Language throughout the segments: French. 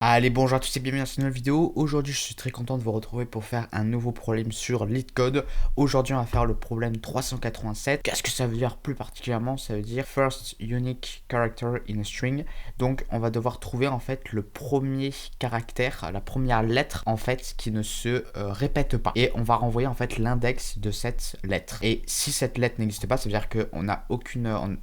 Allez, bonjour à tous et bienvenue dans cette nouvelle vidéo. Aujourd'hui, je suis très content de vous retrouver pour faire un nouveau problème sur LeetCode. Aujourd'hui, on va faire le problème 387. Qu'est-ce que ça veut dire plus particulièrement? Ça veut dire First Unique Character in a String. Donc, on va devoir trouver en fait le premier caractère, la première lettre en fait qui ne se répète pas. Et on va renvoyer en fait l'index de cette lettre. Et si cette lettre n'existe pas, ça veut dire qu'on n'a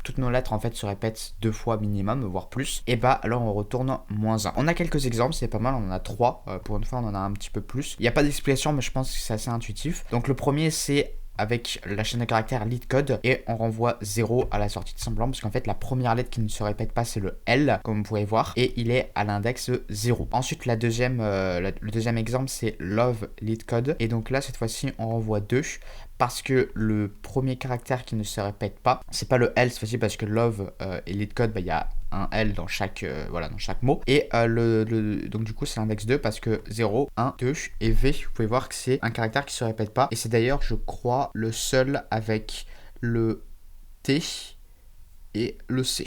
toutes nos lettres en fait se répètent 2 fois minimum, voire plus. Et bah alors on retourne -1. On a quelques exemples, c'est pas mal, on en a 3, pour une fois on en a un petit peu plus. Il n'y a pas d'explication mais je pense que c'est assez intuitif. Donc le premier c'est avec la chaîne de caractères LeetCode et on renvoie 0 à la sortie de simplement parce qu'en fait la première lettre qui ne se répète pas c'est le L comme vous pouvez voir et il est à l'index 0. Ensuite le deuxième exemple c'est Love LeetCode et donc là cette fois-ci on renvoie 2 parce que le premier caractère qui ne se répète pas c'est pas le L cette fois-ci parce que Love et LeetCode il y a un L dans chaque mot et donc du coup c'est l'index 2 parce que 0, 1, 2 et V vous pouvez voir que c'est un caractère qui se répète pas et c'est d'ailleurs je crois le seul avec le T et le C.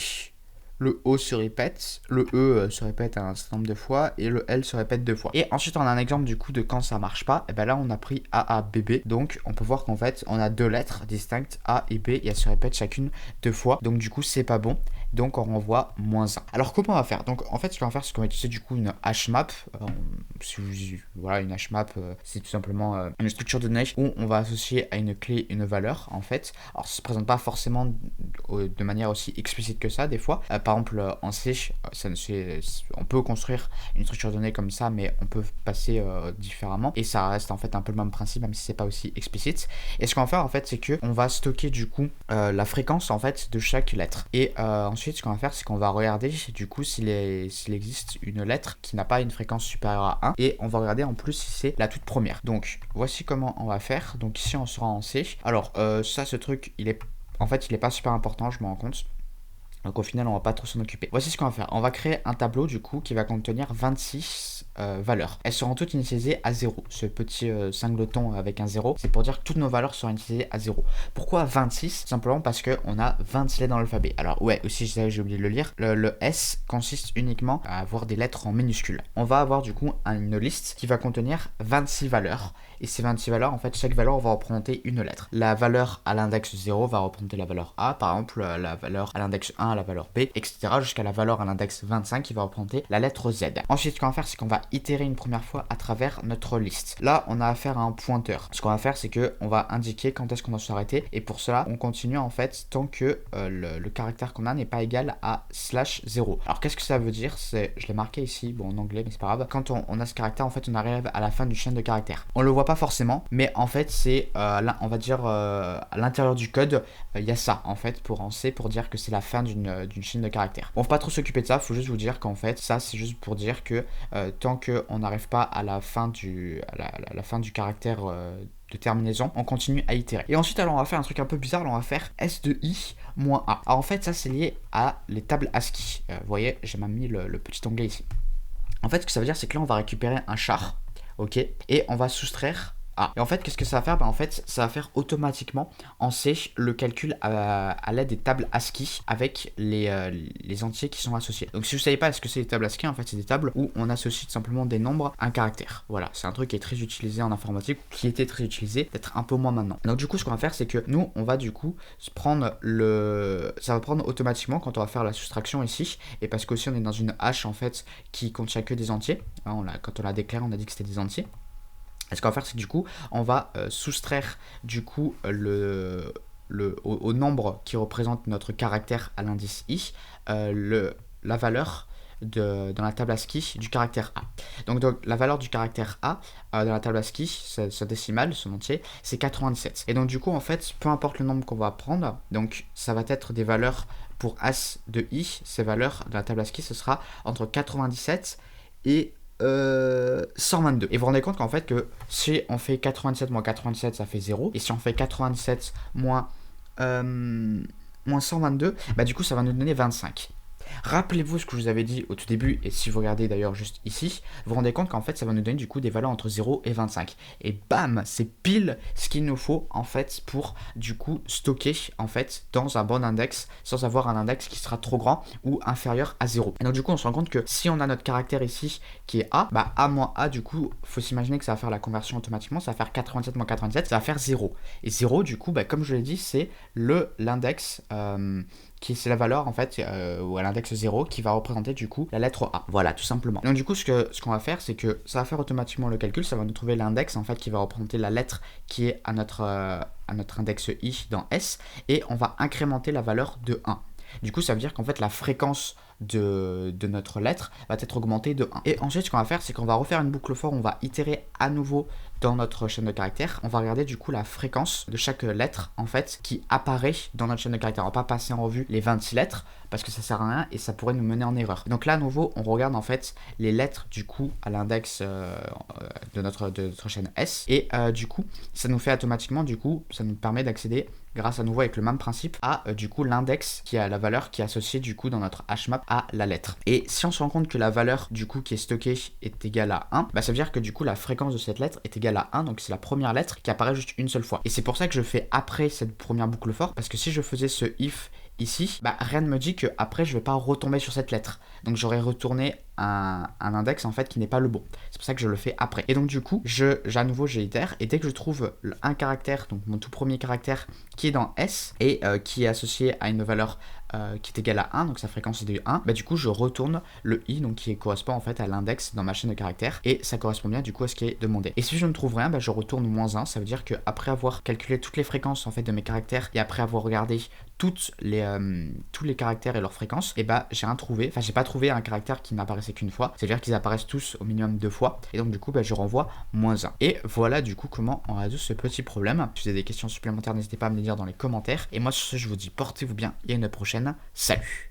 Le O se répète, le E se répète un certain nombre de fois et le L se répète 2 fois. Et ensuite on a un exemple du coup de quand ça marche pas, et ben là on a pris A, A, B, B, donc on peut voir qu'en fait on a 2 lettres distinctes A et B et elles se répètent chacune 2 fois, donc du coup c'est pas bon, donc on renvoie -1. Alors comment on va faire? Donc en fait ce qu'on va faire c'est qu'on va utiliser du coup une hashmap, voilà une hashmap c'est tout simplement une structure de données où on va associer à une clé une valeur en fait. Alors ça se présente pas forcément de manière aussi explicite que ça des fois. Par exemple en C, on peut construire une structure de données comme ça, mais on peut passer différemment et ça reste en fait un peu le même principe même si c'est pas aussi explicite. Et ce qu'on va faire en fait c'est que on va stocker du coup la fréquence en fait de chaque lettre. Et ensuite ce qu'on va faire c'est qu'on va regarder du coup s'il existe une lettre qui n'a pas une fréquence supérieure à 1 et on va regarder en plus si c'est la toute première. Donc voici comment on va faire. Donc ici on sera en C. Alors ce truc il est pas super important, je me rends compte. Donc au final, on va pas trop s'en occuper. Voici ce qu'on va faire. On va créer un tableau du coup qui va contenir 26 valeurs. Elles seront toutes initialisées à 0. Ce petit singleton avec un 0, c'est pour dire que toutes nos valeurs seront initialisées à 0. Pourquoi 26? Simplement parce qu'on a 26 lettres dans l'alphabet. Alors ouais, aussi j'ai oublié de le lire. Le S consiste uniquement à avoir des lettres en minuscules. On va avoir du coup une liste qui va contenir 26 valeurs. Et ces 26 valeurs, en fait, chaque valeur va représenter une lettre. La valeur à l'index 0 va représenter la valeur A, par exemple, la valeur à l'index 1 la valeur B, etc. jusqu'à la valeur à l'index 25 qui va représenter la lettre Z. Ensuite, ce qu'on va faire, c'est qu'on va itérer une première fois à travers notre liste. Là, on a affaire à un pointeur. Ce qu'on va faire, c'est qu'on va indiquer quand est-ce qu'on doit s'arrêter. Et pour cela, on continue en fait tant que le caractère qu'on a n'est pas égal à /0. Alors, qu'est-ce que ça veut dire? Je l'ai marqué ici, bon en anglais, mais c'est pas grave. Quand on a ce caractère, en fait, on arrive à la fin d'une chaîne de caractères. On le voit pas forcément, mais en fait, c'est, on va dire, à l'intérieur du code, il y a ça, en fait, pour dire que c'est la fin d'une chaîne de caractères. On ne faut pas trop s'occuper de ça, il faut juste vous dire qu'en fait, ça, c'est juste pour dire que tant qu'on n'arrive pas à la fin du caractère de terminaison, on continue à itérer. Et ensuite, alors, on va faire un truc un peu bizarre, là, on va faire S de I moins A. Alors, en fait, ça, c'est lié à les tables ASCII. Vous voyez, j'ai même mis le petit onglet ici. En fait, ce que ça veut dire, c'est que là, on va récupérer un char, ok, et on va soustraire A. Et en fait, qu'est-ce que ça va faire? En fait, ça va faire automatiquement en C le calcul à l'aide des tables ASCII avec les entiers qui sont associés. Donc, si vous ne savez pas ce que c'est les tables ASCII, en fait, c'est des tables où on associe tout simplement des nombres à un caractère. Voilà, c'est un truc qui est très utilisé en informatique, qui était très utilisé, peut-être un peu moins maintenant. Donc, du coup, ce qu'on va faire, c'est que nous, on va du coup se prendre ça va prendre automatiquement quand on va faire la soustraction ici, et parce qu'aussi on est dans une hache en fait qui contient que des entiers. Quand on l'a déclaré, on a dit que c'était des entiers. Et ce qu'on va faire, c'est que du coup, on va soustraire du coup au nombre qui représente notre caractère à l'indice i, la valeur dans la table ASCII du caractère A. Donc la valeur du caractère A dans la table ASCII, sa décimale, son entier, c'est 97. Et donc du coup, en fait, peu importe le nombre qu'on va prendre, donc ça va être des valeurs pour As de I, ces valeurs de la table ASCII, ce sera entre 97 et 122. Et vous vous rendez compte qu'en fait que si on fait 97 moins 97 ça fait 0. Et si on fait 97 moins 122, bah du coup ça va nous donner 25. Rappelez-vous ce que je vous avais dit au tout début, et si vous regardez d'ailleurs juste ici, vous vous rendez compte qu'en fait ça va nous donner du coup des valeurs entre 0 et 25. Et bam, c'est pile ce qu'il nous faut en fait pour du coup stocker en fait dans un bon index sans avoir un index qui sera trop grand ou inférieur à 0. Et donc du coup on se rend compte que si on a notre caractère ici qui est A, bah A moins A du coup faut s'imaginer que ça va faire la conversion automatiquement, ça va faire 87 moins 87, ça va faire 0. Et 0 du coup, bah, comme je l'ai dit, c'est l'index c'est la valeur en fait, ou à l'index 0 qui va représenter du coup la lettre A. Voilà, tout simplement. Donc du coup, ce qu'on va faire, c'est que ça va faire automatiquement le calcul, ça va nous trouver l'index en fait qui va représenter la lettre qui est à notre index I dans S, et on va incrémenter la valeur de 1. Du coup, ça veut dire qu'en fait, la fréquence de notre lettre va être augmentée de 1. Et ensuite, ce qu'on va faire, c'est qu'on va refaire une boucle for, on va itérer à nouveau dans notre chaîne de caractères. On va regarder du coup la fréquence de chaque lettre en fait qui apparaît dans notre chaîne de caractères. On va pas passer en revue les 26 lettres parce que ça sert à rien et ça pourrait nous mener en erreur. Donc là, à nouveau, on regarde en fait les lettres du coup à l'index de notre chaîne S, et du coup, ça nous fait automatiquement, du coup, ça nous permet d'accéder grâce à nouveau avec le même principe à du coup l'index qui a la valeur qui est associée du coup dans notre hashmap à la lettre. Et si on se rend compte que la valeur du coup qui est stockée est égale à 1, bah ça veut dire que du coup la fréquence de cette lettre est égale à 1, donc c'est la première lettre qui apparaît juste une seule fois. Et c'est pour ça que je fais après cette première boucle for, parce que si je faisais ce if ici, bah rien ne me dit que après je vais pas retomber sur cette lettre. Donc j'aurais retourné un index en fait qui n'est pas le bon. C'est pour ça que je le fais après. Et donc du coup, à nouveau j'itère, et dès que je trouve un caractère, donc mon tout premier caractère qui est dans S et qui est associé à une valeur qui est égale à 1, donc sa fréquence est de 1, bah du coup je retourne le i, donc qui correspond en fait à l'index dans ma chaîne de caractères, et ça correspond bien du coup à ce qui est demandé. Et si je ne trouve rien, bah je retourne -1, ça veut dire que après avoir calculé toutes les fréquences en fait de mes caractères et après avoir regardé tous les caractères et leurs fréquences, et bah j'ai j'ai pas trouvé un caractère qui n'apparaissait qu'une fois, c'est-à-dire qu'ils apparaissent tous au minimum 2 fois, et donc du coup bah, je renvoie -1. Et voilà du coup comment on résout ce petit problème. Si vous avez des questions supplémentaires, n'hésitez pas à me les dire dans les commentaires, et moi sur ce je vous dis portez-vous bien et à une prochaine, salut.